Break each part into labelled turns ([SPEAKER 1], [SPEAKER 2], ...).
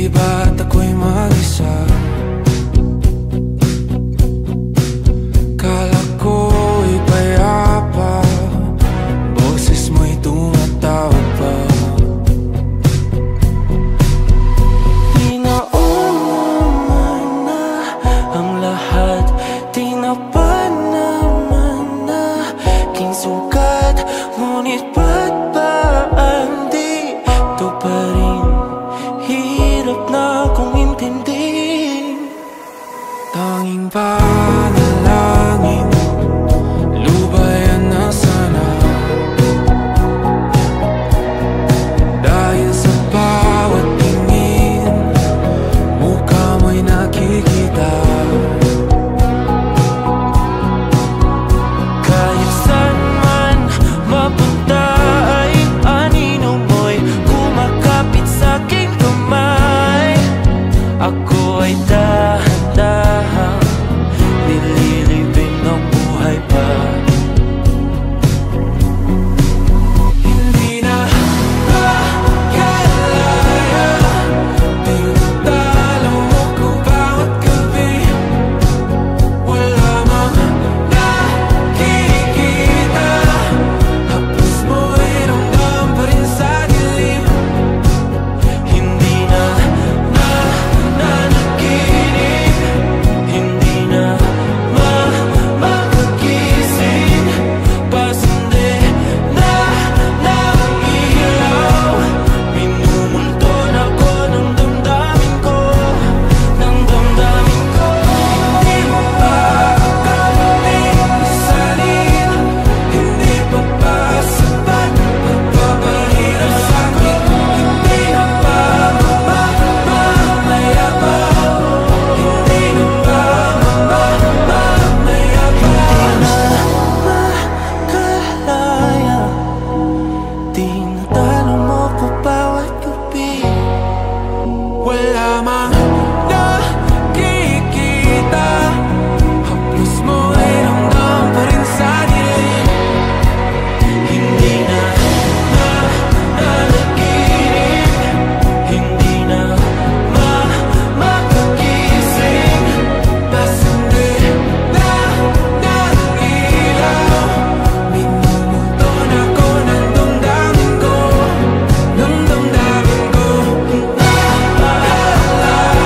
[SPEAKER 1] ba't ako'y mag-isa? Kala ko'y payapa, boses mo'y tumatawag pa. Di naman na ang lahat, di na pa naman na king sugat. Ngunit ba't ba di to pa rin? Hirap na kong intindihin. Tanging panalangin, lubayan na sana. Dahil sa bawat tingin, mukha mo'y nakikita. Kahit saan man mapunta ay anino mo'y kumakapit sa aking kamay. Ako ay dahan-dahang nililibing ng buhay pa. Hindi na makalaya, tinatalo mo ko bawat gabi. Wala mang nakikita, hapos mo'y ramdam pa rin sa dilim. Hindi na nanaginip, hindi na makagising. Pasindi na ng ilaw, minumulton ako ng damdamin ko, ng damdamin ko. Hindi mo pa akalaing masalin, hindi pa ba sapat magpapahirap sa'kin? Hindi na ba mamamaya pa? Hindi na ba mamamaya pa? Makalaya, tinatalo mo ko bawat gabi. Wala mang nakikita, haplos mo ay ramdam pa rin sa dilim. Hindi na nanaginip, hindi na makagising. Pasindi na ng ilaw, minumulton ako ng damdamin ko, ng damdamin ko. Makalaya,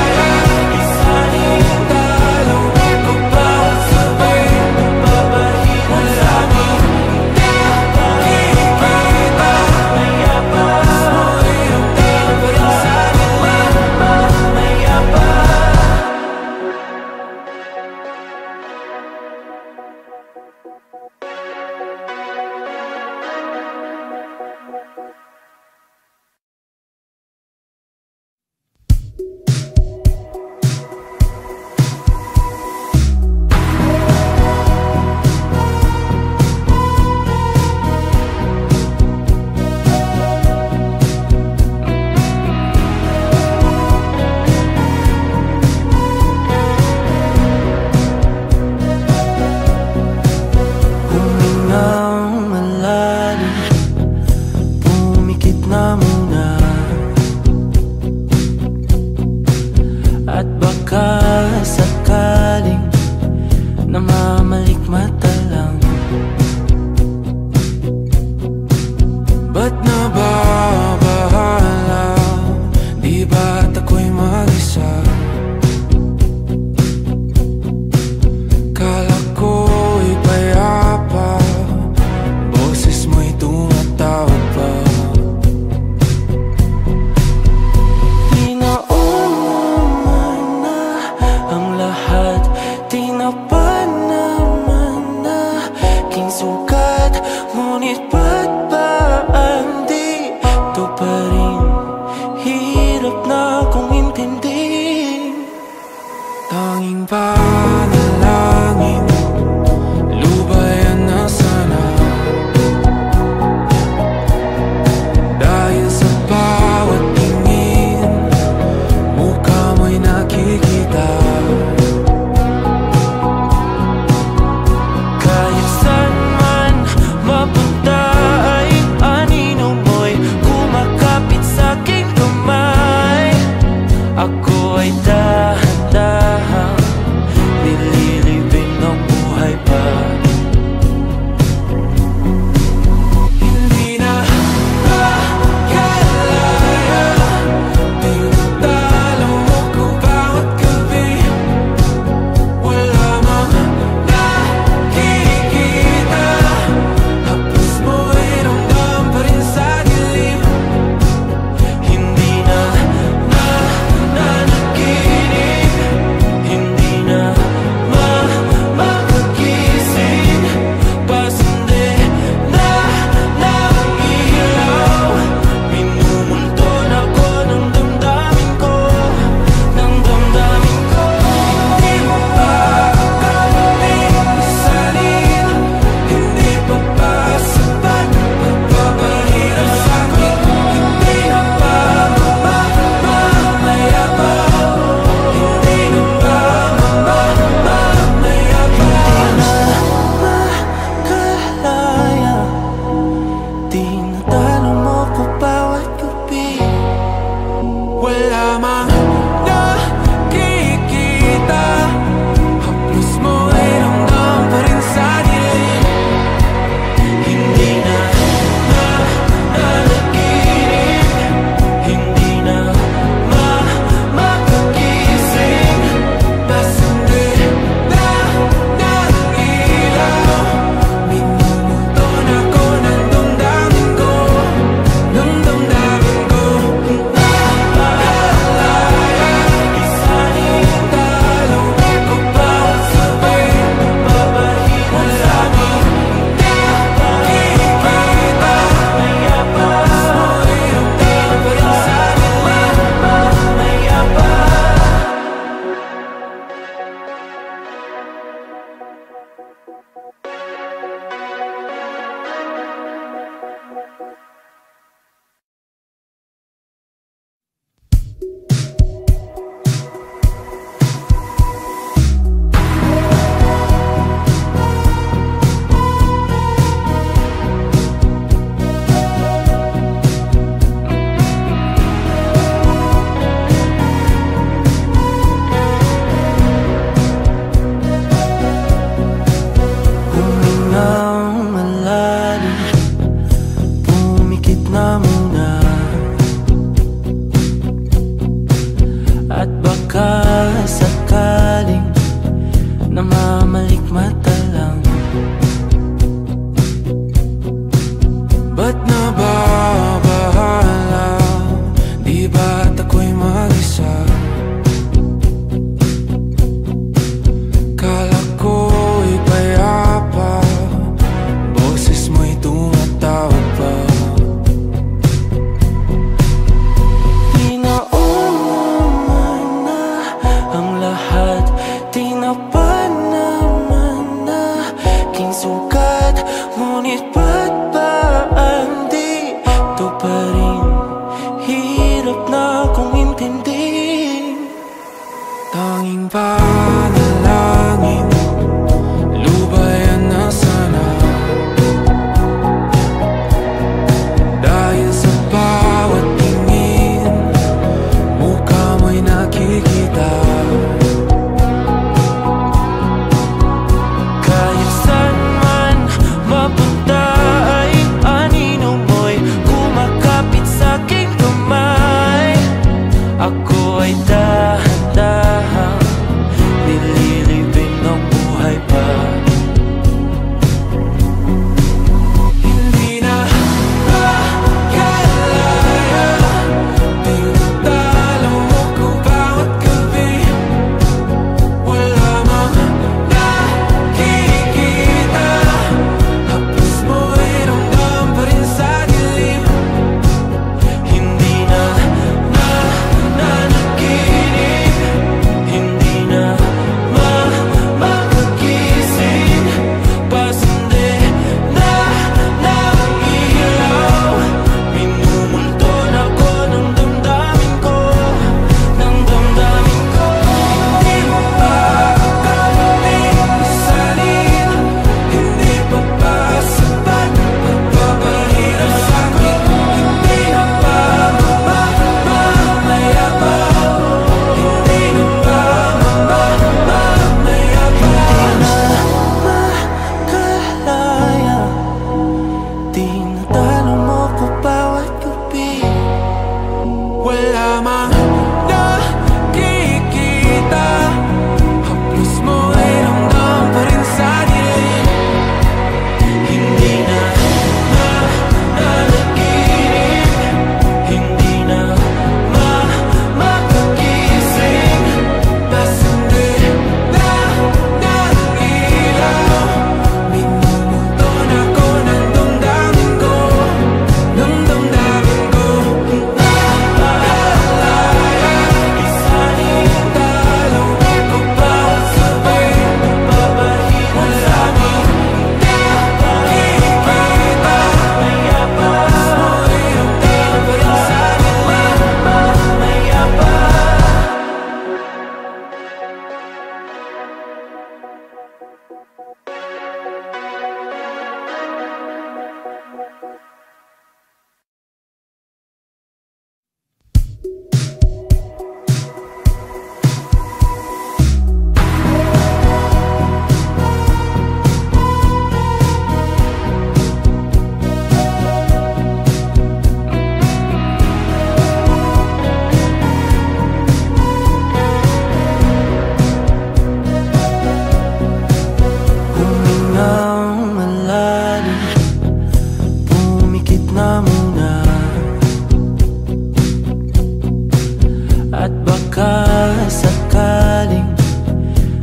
[SPEAKER 1] Ako ay dahan-dahang nililibing ng buhay pa. Hindi na makalaya, tinatalo mo ko bawat gabi. Wala mang nakikita, haplos mo ay ramdam pa rin sa dilim. Hindi na nanaginip, hindi na makagising. Pasindi na ng ilaw, minumulton ako ng damdamin ko, ng damdamin ko. Hindi mo pa kami isalin, hindi pa ba sapat pagpapahirap sa'kin? Hindi na ba mamamaya pa? Hindi na ba mamamaya pa? Makalaya, tinatalo mo ko bawat gabi. Wala mang nakikita, haplos mo ay ramdam pa rin sa dilim. Hindi na nanaginip, hindi na makagising. Pasindi na ng ilaw, minumulton ako ng damdamin ko, ng damdamin ko. Nakalaya, isalin talo ko bawat gabi. Papahirap sa'kin, nakikita, haplos mo ay ramdam pa rin sa dilim. Mamaya pa. Humingang malalim, pumikit na muna, at baka sakaling namamalikmata lang. Ba't nababahala? Di ba't ako'y mag-isa? Kala ko'y payapa, boses mo'y tumatawag pa. Tinaon naman na ang lahat, tinapan naman na king sugat. Ngunit ba't ba andito pa rin? Hirap na kong intindihin. Tanging panalangin, lubayan na sana. Dahil sa bawat tingin, mukha mo'y nakikita. Kahit saan man mapunta ay anino mo'y kumakapit sa'king kamay. Ako ay dahan-dahang nililibing ng buhay pa. Hindi na makalaya, tinatalo mo ko bawat gabi. Wala mang nakikita, haplos mo ay ramdam pa rin sa dilim. Hindi na nanaginip, baka sakaling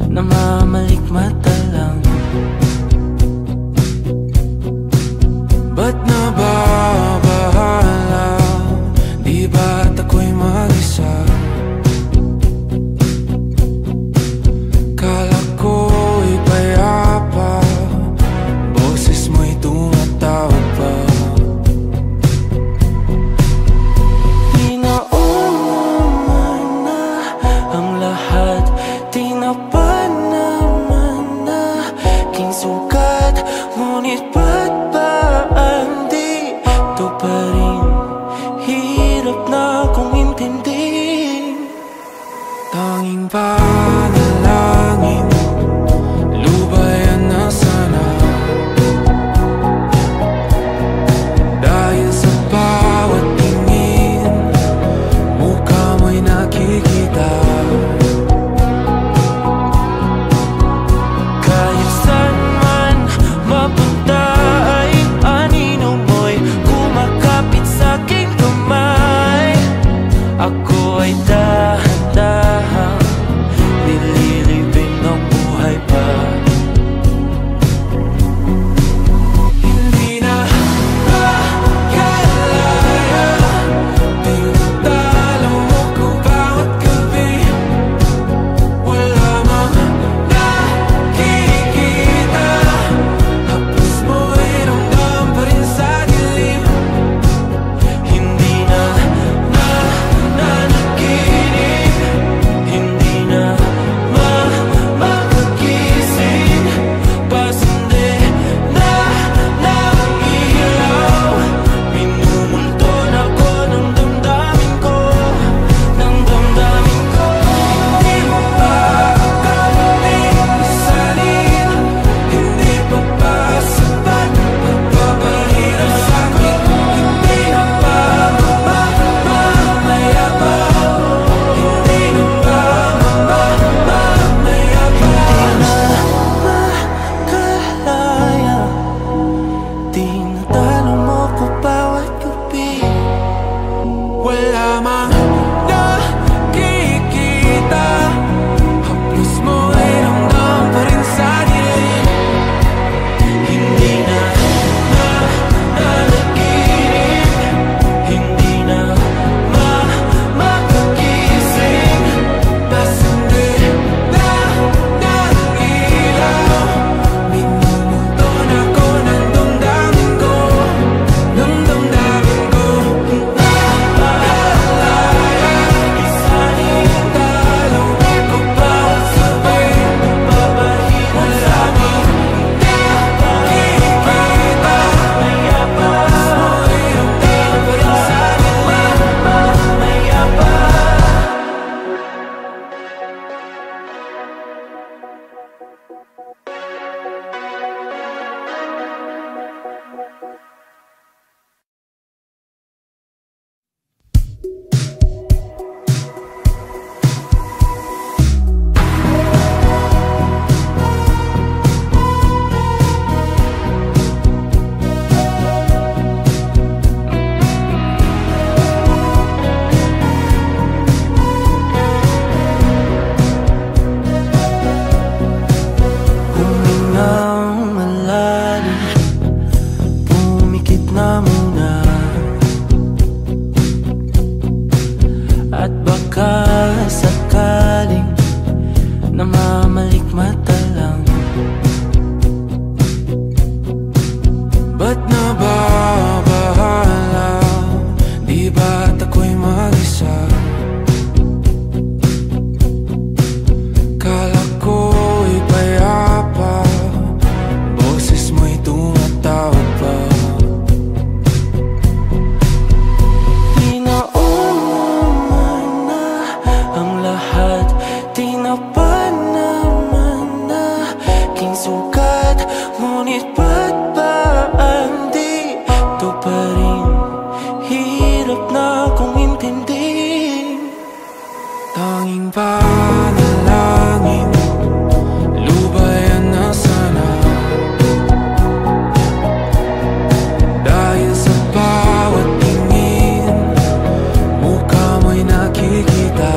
[SPEAKER 1] namamalikmata lang. Ba't nababahala? Di ba't ako'y mag-isa? Kala ko'y payapa, boses mo'y tumatawag pa. Di naman na ang lahat, di na pa naman na king sukat. Ngunit ba't ba di ito pa rin? Hirap na kong intindihin. Tanging panalangin, lubayan na sana. Dahil sa bawat tingin, mukha mo'y nakikita. Kahit saan man mapunta ay anino mo'y kumakapit sa'king kamay. Ako ay dahan-dahan nililibing ng buhay pa. Hindi na makalaya, tinatalo mo ko bawat gabi. Wala mang nakikita, haplos mo'y ramdam pa rin sa dilim. Hindi na nanaginip, hindi na makakising. Pasindi na ng ilaw, minumulton ako ng damdamin ko, ng damdamin ko. Hindi mo pa akalaing isalin, hindi pa ba sapat magpapahirap sa'kin? Hindi na ba mamamayabang? Hindi na ba mamamayabang? Makalaya, tinatalo mo ko bawat gabi. Wala mang nakikita, haplos mo'y ramdam pa rin sa dilim. Hindi na nanaginip, hindi na makakising. Pasindi na ng ilaw, minumulton ako ng damdamin ko, ng damdamin ko. Nakalaya, isalin talo ko bawat sabi, papahirap sa'kin. Nakikita, mayabang, mo'y ramdam pa rin sa dilim. Mayabang. Humingang malalim, pumikit na muna. At baka sakaling namamalikmata lang. Ba't nababahala? Di ba't ako'y mag-isa? Kala ko'y payapa, boses mo'y tumatawag pa. Di naman na ang lahat, di na pa naman na king sukat. Ngunit ba't ba di ito pa rin? Hirap na kong intindihin. Tanging panalangin, lubayan na sana. Dahil sa bawat tingin, mukha mo'y nakikita.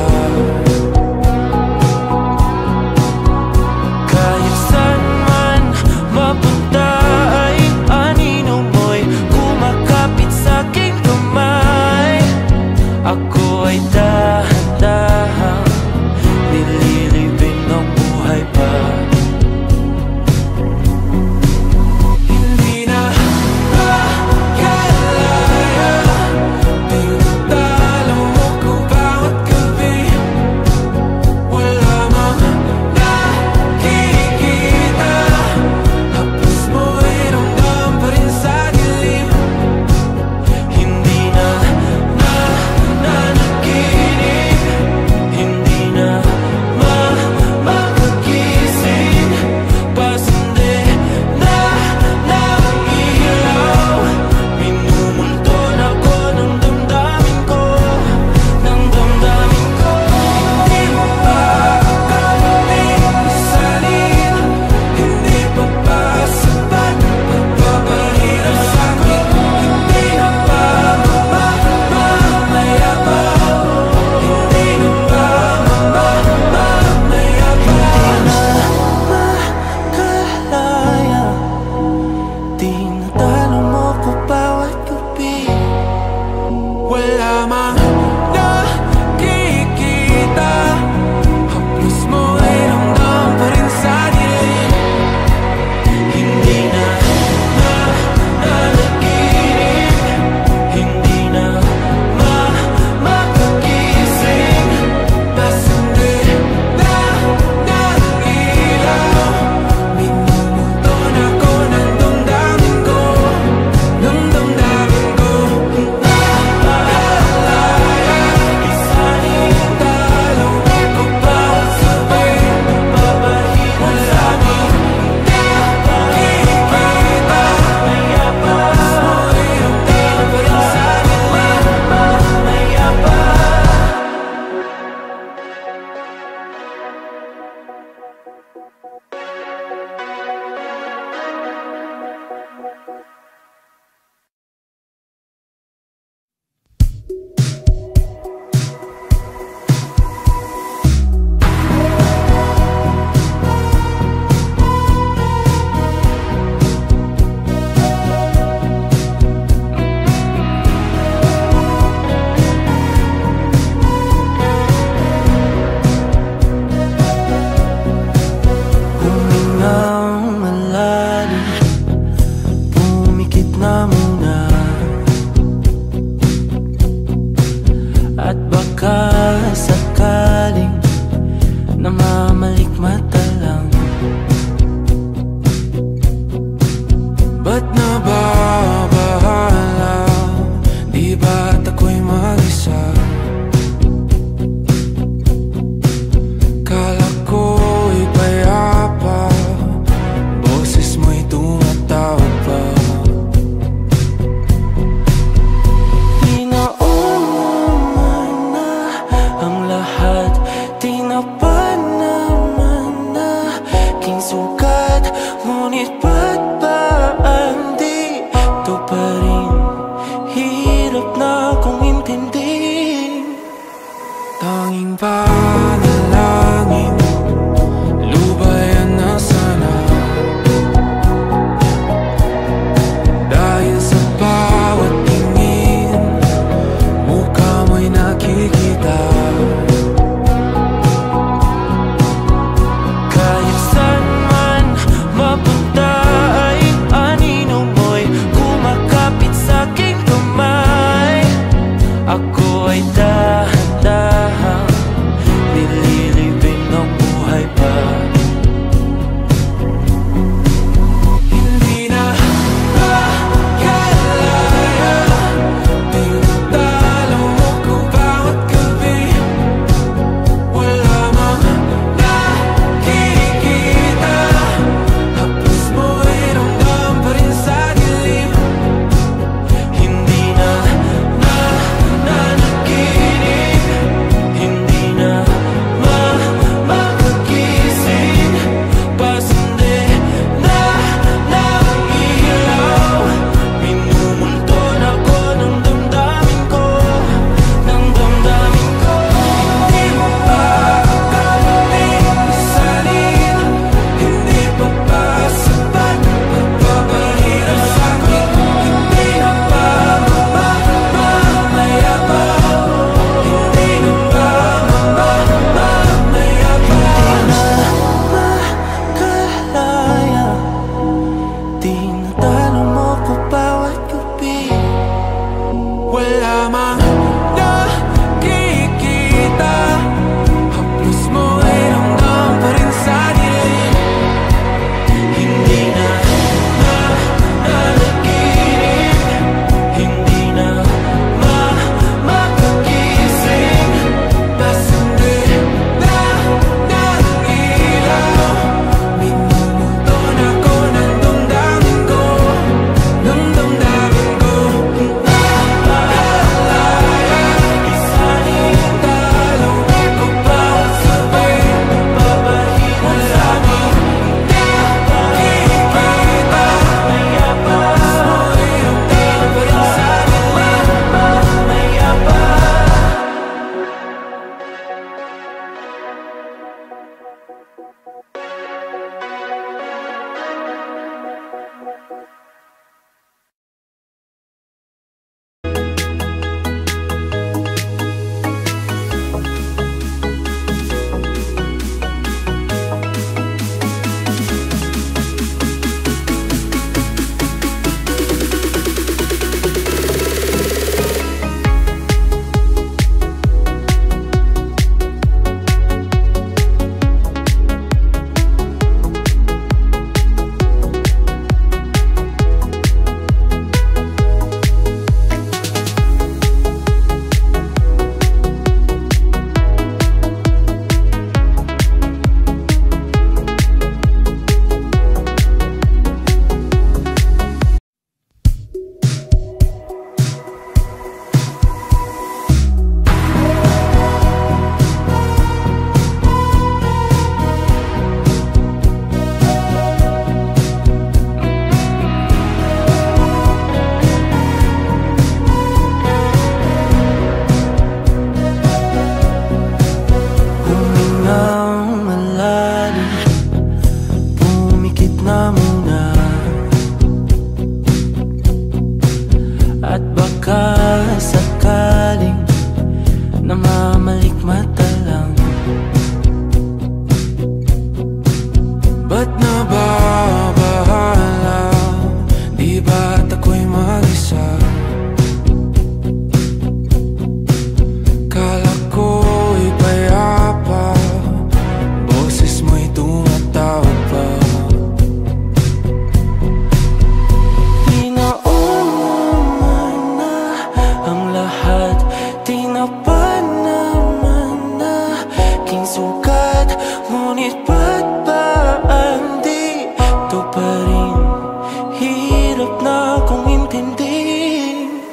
[SPEAKER 1] panalangin, lubayan na sana. Dahil sa bawat tingin, mukha mo'y nakikita. Kahit saan man mapunta ay anino mo'y kumakapit sa'king kamay. Ako ay dahan-dahang nililibing ng buhay pa. Hindi na makalaya, tinatalo mo ko bawat gabi. Wala mang nakikita, haplos mo'y ramdam pa rin sa dilim. Hindi na nanaginip, hindi na makagising. Pasindi na ng ilaw, minumulton ako ng damdamin ko, ng damdamin ko. Hindi mo pa kami isalin, hindi pa ba sapat magpapahirap sa'kin? Hindi na ba mamayabang? Hindi na ba mamayabang? Makalaya, tinatalo mo pa bawat gabi. Wala mang nakikita, haplos mo'y ramdam pa rin sa dilim. Hindi na nanaginip, hindi na makagising. Pasindi na ng ilaw, minumulton ako ng damdamin ko, ng damdamin ko. Nakalaya, isalin, talo ako bawat sabi, papahirap sa'kin. Nakikita, mayabang, mo'y ramdam pa rin sa dilim. Mayabang. Humingang malalim, pumikit na muna, at baka sakaling namamalikmata lang. Ba't nababahala? Di ba't ako'y mag-isa? Kala ko'y payapa, boses mo'y tumatawag pa. Tinaon naman na ang lahat, tinapan naman na king sukat. Ngunit ba't ba andito pa rin? Hirap na kong intindihin.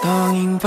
[SPEAKER 1] Tanging